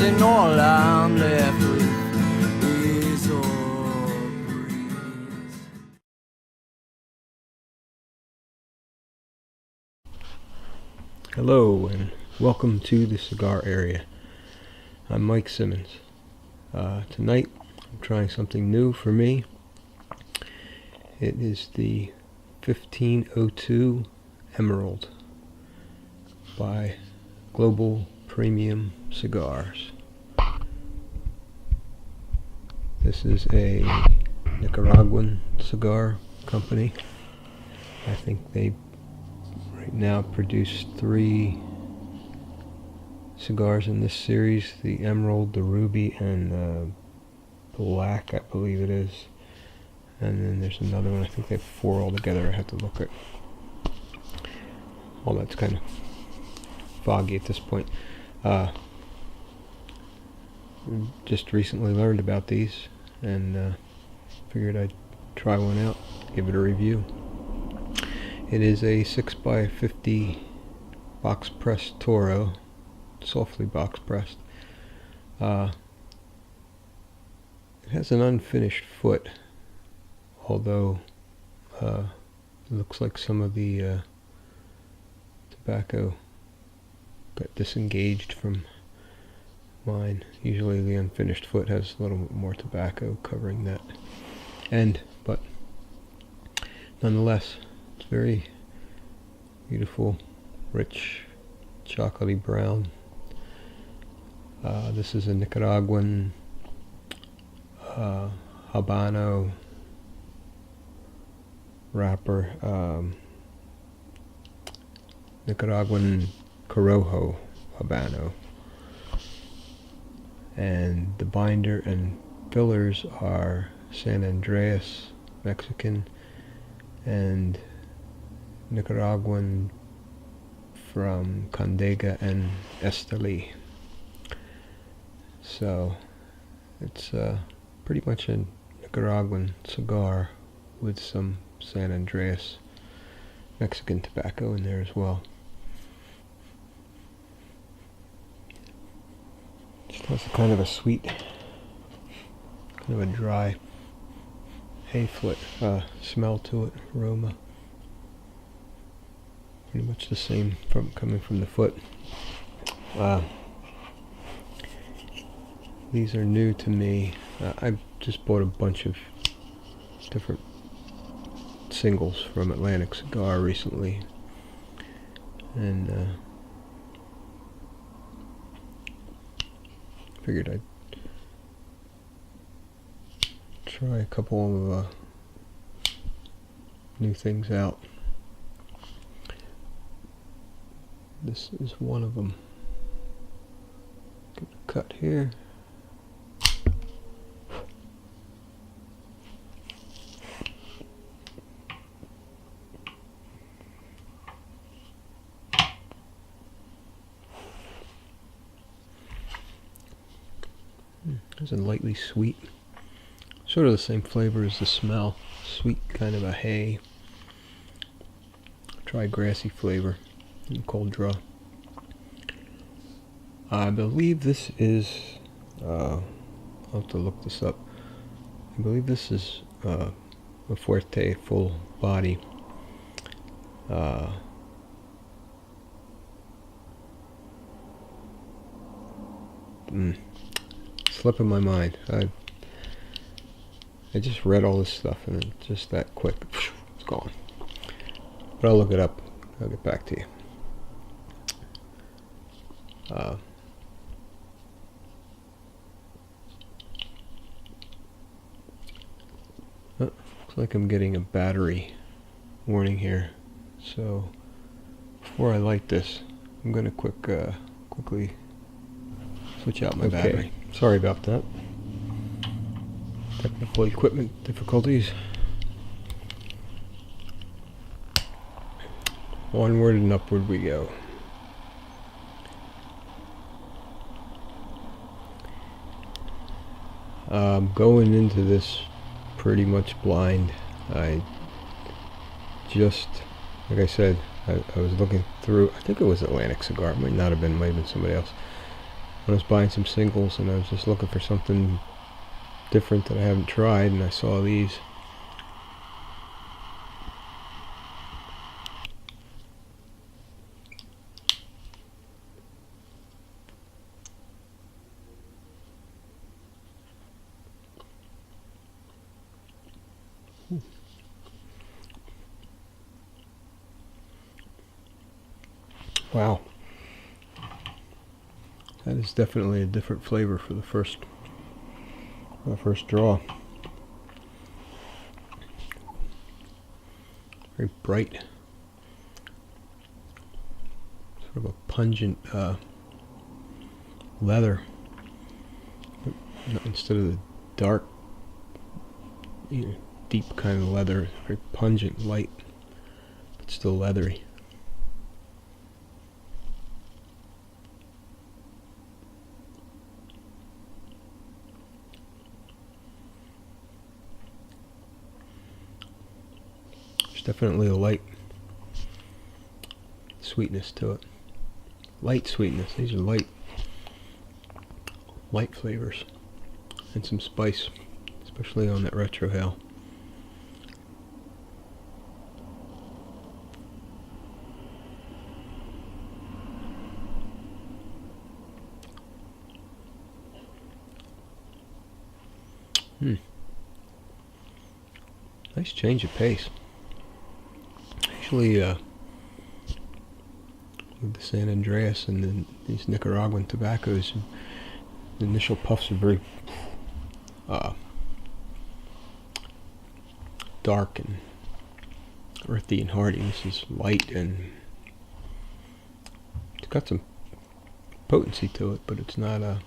and all I'm left with is a breeze. Hello and welcome to the cigar area. I'm Mike Simmons. Tonight I'm trying something new for me. It is the 1502 Emerald by Global Premium Cigars. This is a Nicaraguan cigar company. I think they right now produce 3 cigars in this series: the Emerald, the Ruby, and Black, I believe it is. And then there's another one. I think they have 4 altogether. I have to look at. All that's kind of foggy at this point. Just recently learned about these and figured I'd try one out, give it a review. It is a 6x50 box pressed Toro, softly box pressed. It has an unfinished foot, although it looks like some of the tobacco got disengaged from mine. Usually the unfinished foot has a little bit more tobacco covering that end, but nonetheless it's very beautiful, rich, chocolatey brown. This is a Nicaraguan Habano wrapper, Nicaraguan Corojo Habano, and the binder and fillers are San Andreas Mexican and Nicaraguan from Condega and Esteli. So it's pretty much a Nicaraguan cigar with some San Andreas Mexican tobacco in there as well. Just has a kind of a sweet, kind of a dry hay foot smell to it, aroma. Pretty much the same from coming from the foot. These are new to me. I just bought a bunch of different singles from Atlantic Cigar recently, and figured I'd try a couple of new things out. This is one of them. Give it a cut here. It's a lightly sweet, sort of the same flavor as the smell. Sweet, kind of a hay, dry grassy flavor and cold draw. I believe this is, I'll have to look this up. I believe this is a Fuerte full body. Slipping my mind. I just read all this stuff and it's just that quick. It's gone. But I'll look it up. I'll get back to you. Looks like I'm getting a battery warning here. So before I light this, I'm going to quickly switch out my battery. Sorry about that. Technical equipment difficulties. Onward and upward we go. Going into this pretty much blind. I just, like I said, I was looking through, I think it was Atlantic Cigar, it might not have been, it might have been somebody else. I was buying some singles and I was just looking for something different that I haven't tried, and I saw these. Wow, that is definitely a different flavor for the first draw. Very bright, sort of a pungent leather, instead of the dark, deep kind of leather. Very pungent, light, but still leathery. Definitely a light sweetness to it. Light sweetness. These are light flavors, and some spice, especially on that retrohale. Nice change of pace. Actually, with the San Andreas and these Nicaraguan tobaccos, the initial puffs are very dark and earthy and hearty. This is light, and it's got some potency to it, but it's not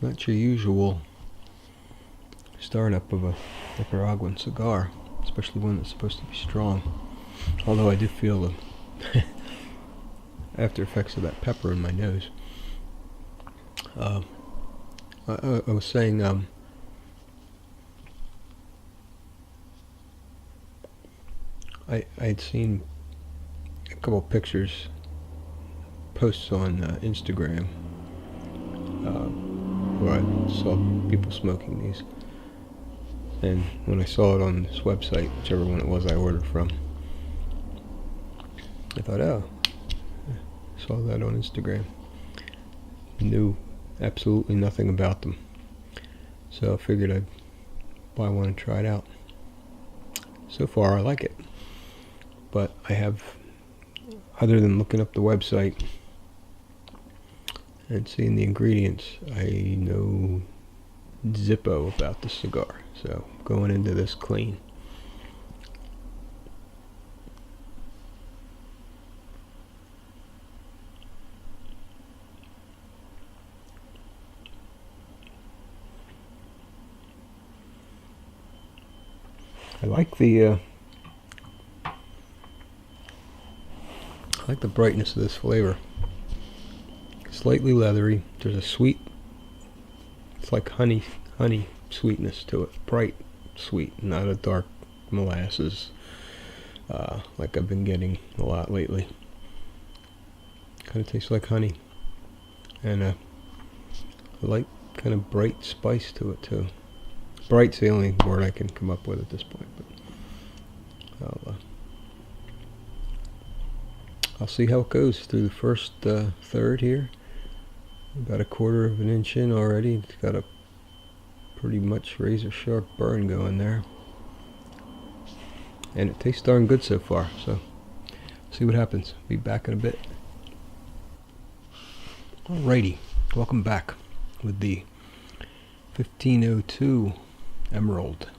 your usual startup of a Nicaraguan cigar, especially one that's supposed to be strong. Although I do feel the after effects of that pepper in my nose. I was saying, I had seen a couple of pictures, posts on Instagram, where I saw people smoking these. And when I saw it on this website, whichever one it was I ordered from, I thought, oh, I saw that on Instagram. Knew absolutely nothing about them. So I figured I'd buy one and try it out. So far, I like it. But I have, other than looking up the website and seeing the ingredients, I know zippo about the cigar. So going into this clean. I like the brightness of this flavor. Slightly leathery. There's a sweet, it's like honey sweetness to it. Bright sweet, not a dark molasses like I've been getting a lot lately. Kind of tastes like honey, and a light kind of bright spice to it too. Bright's the only word I can come up with at this point, but I'll see how it goes through the first third here. About a quarter of an inch in already. It's got a pretty much razor sharp burn going there, and it tastes darn good so far. So see what happens. Be back in a bit. Alrighty, welcome back with the 1502 Emerald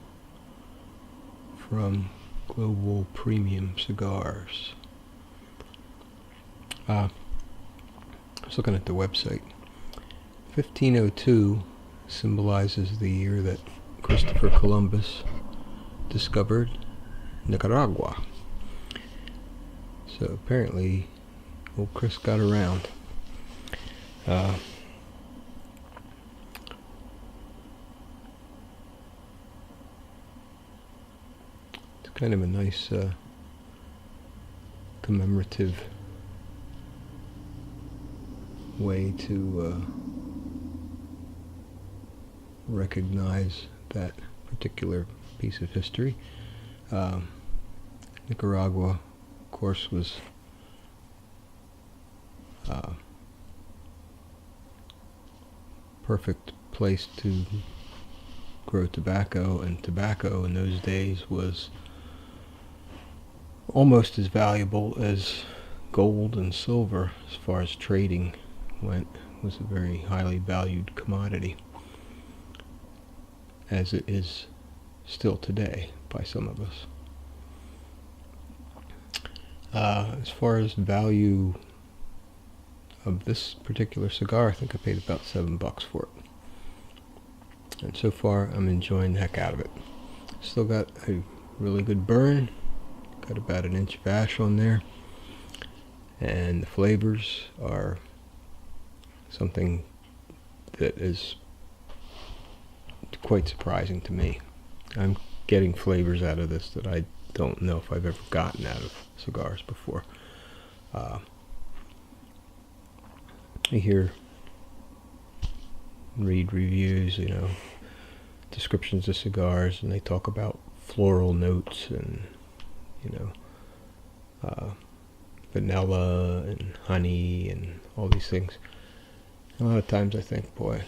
from Global Premium Cigars. I was looking at the website. 1502 symbolizes the year that Christopher Columbus discovered Nicaragua. So apparently old Chris got around. It's kind of a nice commemorative way to recognize that particular piece of history. Nicaragua, of course, was perfect place to grow tobacco, and tobacco in those days was almost as valuable as gold and silver as far as trading went. It was a very highly valued commodity, as it is still today by some of us. As far as value of this particular cigar, I think I paid about $7 for it. And so far, I'm enjoying the heck out of it. Still got a really good burn. Got about an inch of ash on there. And the flavors are something that is quite surprising to me. I'm getting flavors out of this that I don't know if I've ever gotten out of cigars before. I read reviews, descriptions of cigars, and they talk about floral notes and, vanilla and honey and all these things. A lot of times I think, boy,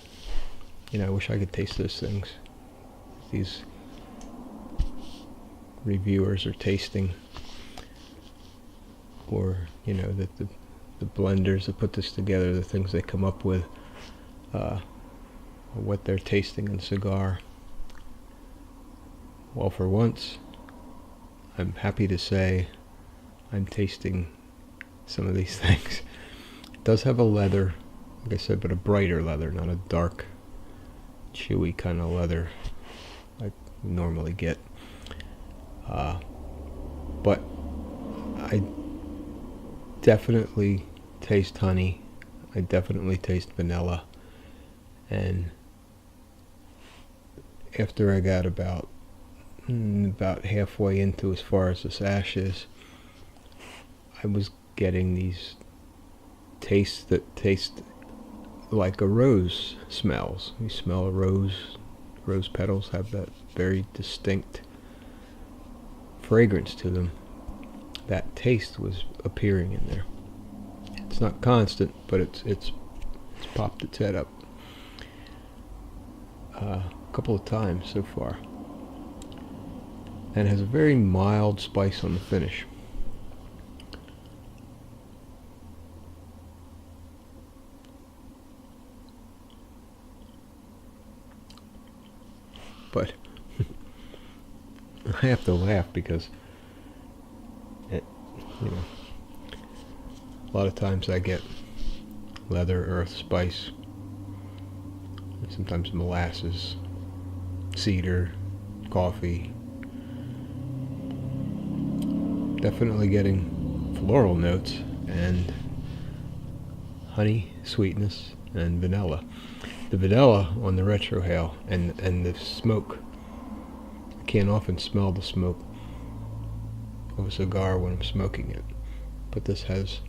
I wish I could taste those things. These reviewers are tasting, or, that the blenders that put this together, the things they come up with, what they're tasting in cigar. Well, for once, I'm happy to say I'm tasting some of these things. It does have a leather, like I said, but a brighter leather, not a dark, chewy kind of leather like we normally get. But I definitely taste honey. I definitely taste vanilla. And after I got about halfway into as far as this ash is, I was getting these tastes that taste like a rose smells. You smell a rose petals have that very distinct fragrance to them. That taste was appearing in there. It's not constant, but it's popped its head up a couple of times so far, and has a very mild spice on the finish. But I have to laugh because a lot of times I get leather, earth, spice, sometimes molasses, cedar, coffee. Definitely getting floral notes and honey, sweetness, and vanilla. The vanilla on the retrohale and the smoke. I can't often smell the smoke of a cigar when I'm smoking it, but this has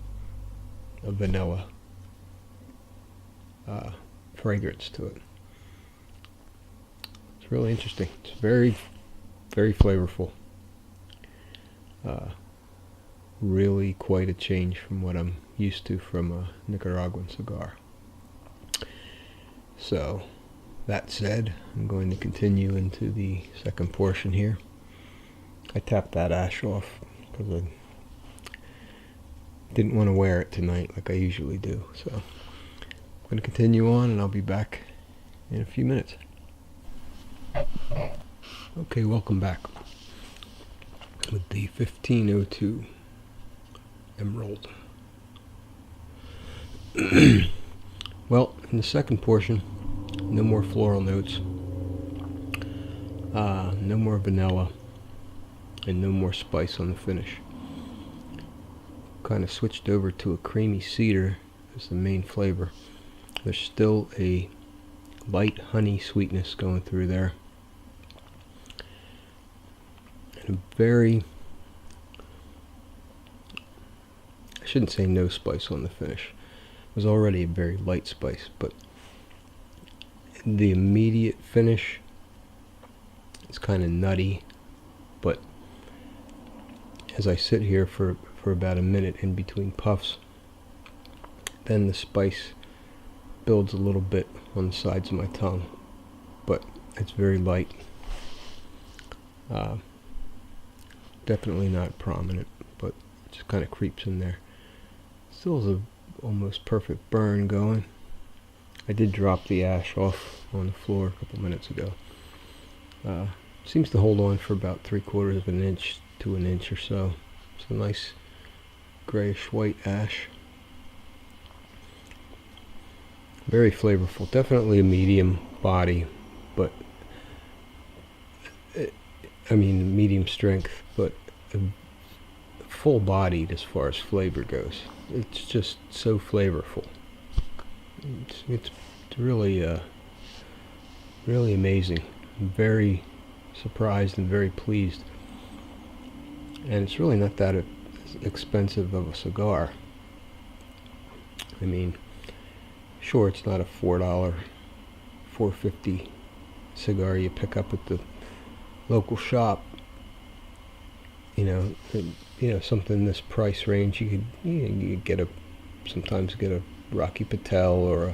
a vanilla fragrance to it. It's really interesting. It's very, very flavorful. Really quite a change from what I'm used to from a Nicaraguan cigar. So, that said, I'm going to continue into the second portion here. I tapped that ash off because I didn't want to wear it tonight like I usually do. So, I'm going to continue on, and I'll be back in a few minutes. Okay, welcome back with the 1502 Emerald. Well, in the second portion, no more floral notes, no more vanilla, and no more spice on the finish. Kind of switched over to a creamy cedar as the main flavor. There's still a light honey sweetness going through there, and a very, I shouldn't say no spice on the finish. was already a very light spice, but the immediate finish is kind of nutty, but as I sit here for about a minute in between puffs, then the spice builds a little bit on the sides of my tongue, but it's very light. Definitely not prominent, but it just kind of creeps in there. Still has a almost perfect burn going. I did drop the ash off on the floor a couple minutes ago. Seems to hold on for about 3/4 of an inch to an inch or so. It's a nice grayish white ash. Very flavorful. Definitely a medium body, but medium strength, but full bodied as far as flavor goes. It's just so flavorful. It's really really amazing. I'm very surprised and very pleased. And it's really not that expensive of a cigar. I mean, sure, it's not a $4, $4.50 cigar you pick up at the local shop. Something this price range, you could sometimes get a Rocky Patel or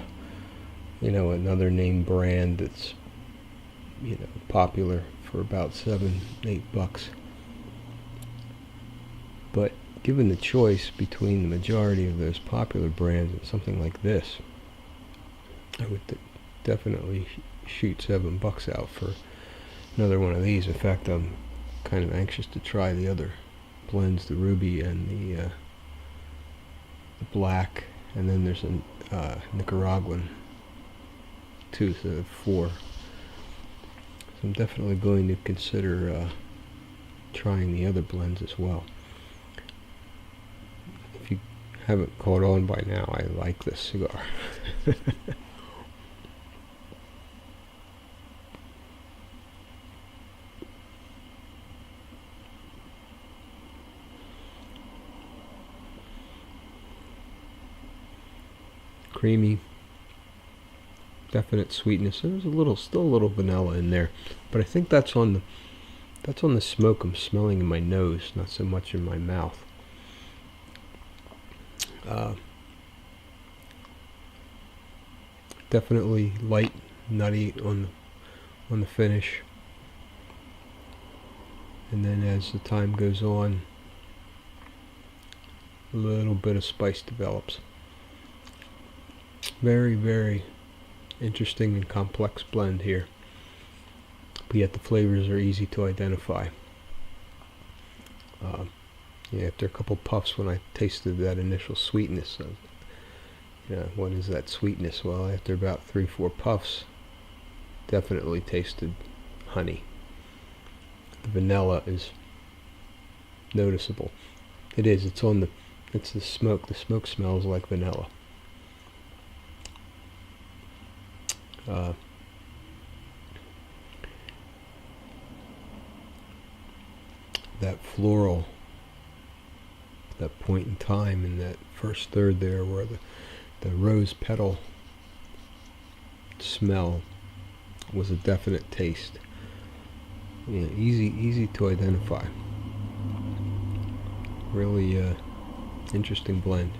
another name brand that's popular for about $7-8. But given the choice between the majority of those popular brands and something like this, I would definitely shoot $7 out for another one of these. In fact, I'm kind of anxious to try the other blends, the ruby and the black, and then there's a Nicaraguan too, so 4. So I'm definitely going to consider trying the other blends as well. If you haven't caught on by now, I like this cigar. Creamy, definite sweetness. There's still a little vanilla in there, but I think that's on the smoke I'm smelling in my nose, not so much in my mouth. Definitely light, nutty on the finish, and then as the time goes on, a little bit of spice develops. Very, very interesting and complex blend here, but yet the flavors are easy to identify. After a couple puffs, when I tasted that initial sweetness, what is that sweetness? Well, after about 3-4 puffs, definitely tasted honey. The vanilla is noticeable. It is. It's the smoke. The smoke smells like vanilla. That floral, that point in time in that first third there where the rose petal smell was a definite taste. Easy to identify. Really interesting blend.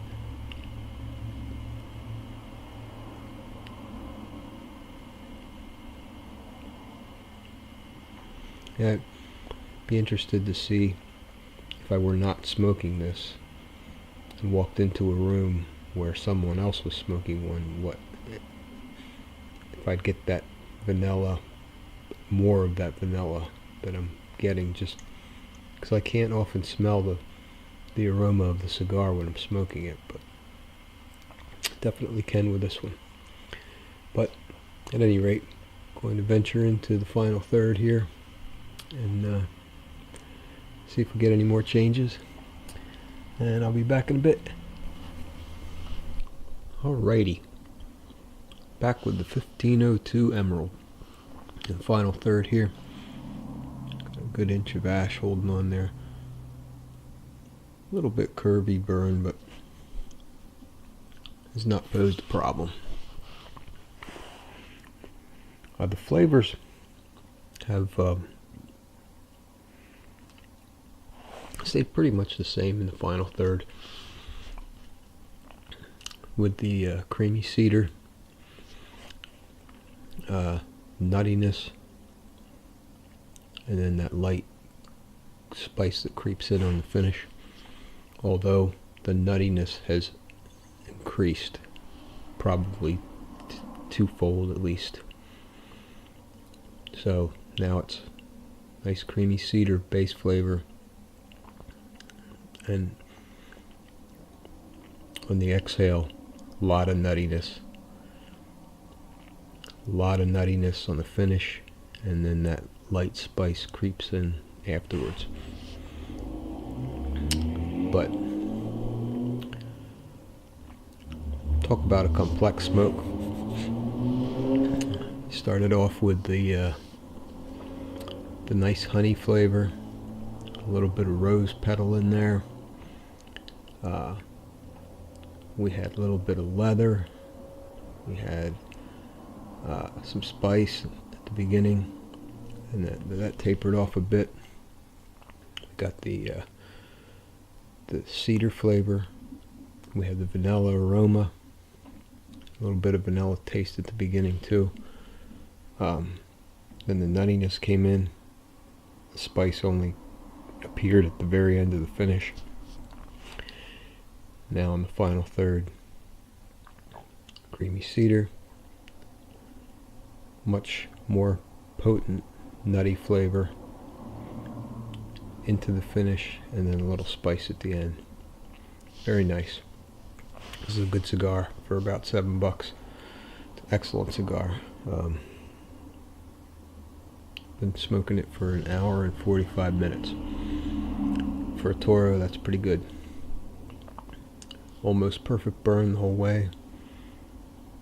Yeah, I'd be interested to see if I were not smoking this and walked into a room where someone else was smoking one, if I'd get that vanilla, more of that vanilla that I'm getting, just because I can't often smell the aroma of the cigar when I'm smoking it, but definitely can with this one. But at any rate, going to venture into the final third here and see if we get any more changes, and I'll be back in a bit. Alrighty, back with the 1502 Emerald in the final third here. Got a good inch of ash holding on there. A little bit curvy burn, but has not posed a problem. The flavors have stayed pretty much the same in the final third, with the creamy cedar, nuttiness, and then that light spice that creeps in on the finish, although the nuttiness has increased, probably twofold at least. So now it's nice creamy cedar base flavor, and on the exhale, a lot of nuttiness on the finish, and then that light spice creeps in afterwards. But talk about a complex smoke. Started off with the nice honey flavor, a little bit of rose petal in there. We had a little bit of leather. We had some spice at the beginning, and that tapered off a bit. We got the cedar flavor. We had the vanilla aroma, a little bit of vanilla taste at the beginning too. Then the nuttiness came in. The spice only appeared at the very end of the finish. Now in the final third, creamy cedar, much more potent nutty flavor into the finish, and then a little spice at the end. Very nice. This is a good cigar for about $7. It's an excellent cigar. Been smoking it for an hour and 45 minutes. For a Toro, that's pretty good. Almost perfect burn the whole way.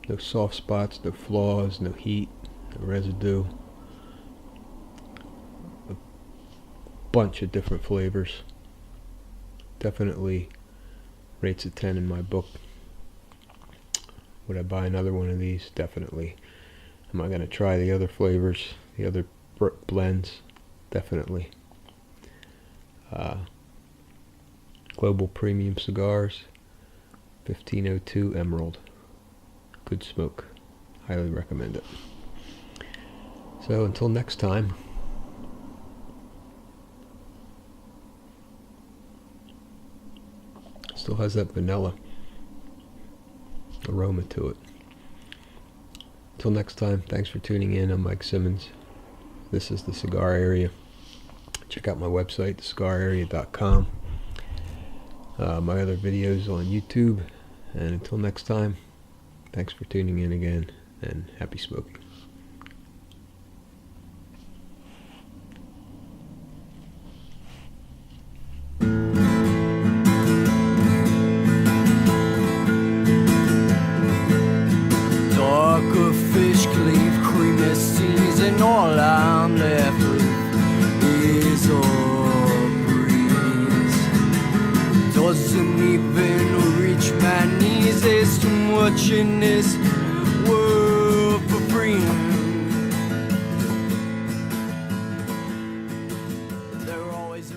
No soft spots, no flaws, no heat, no residue. A bunch of different flavors. Definitely rates a 10 in my book. Would I buy another one of these? Definitely. Am I going to try the other flavors, the other blends? Definitely. Global Premium Cigars, 1502 Emerald. Good smoke. Highly recommend it. So until next time, still has that vanilla aroma to it. Until next time, thanks for tuning in. I'm Mike Simmons. This is the Cigar Area. Check out my website, thecigararea.com. My other videos on YouTube. And until next time, thanks for tuning in again, and happy smoking. Darker fish cleave, creamy seas, and all I'm left with is a breeze. Doesn't even reach my knees. There's too much in this world for free. They're always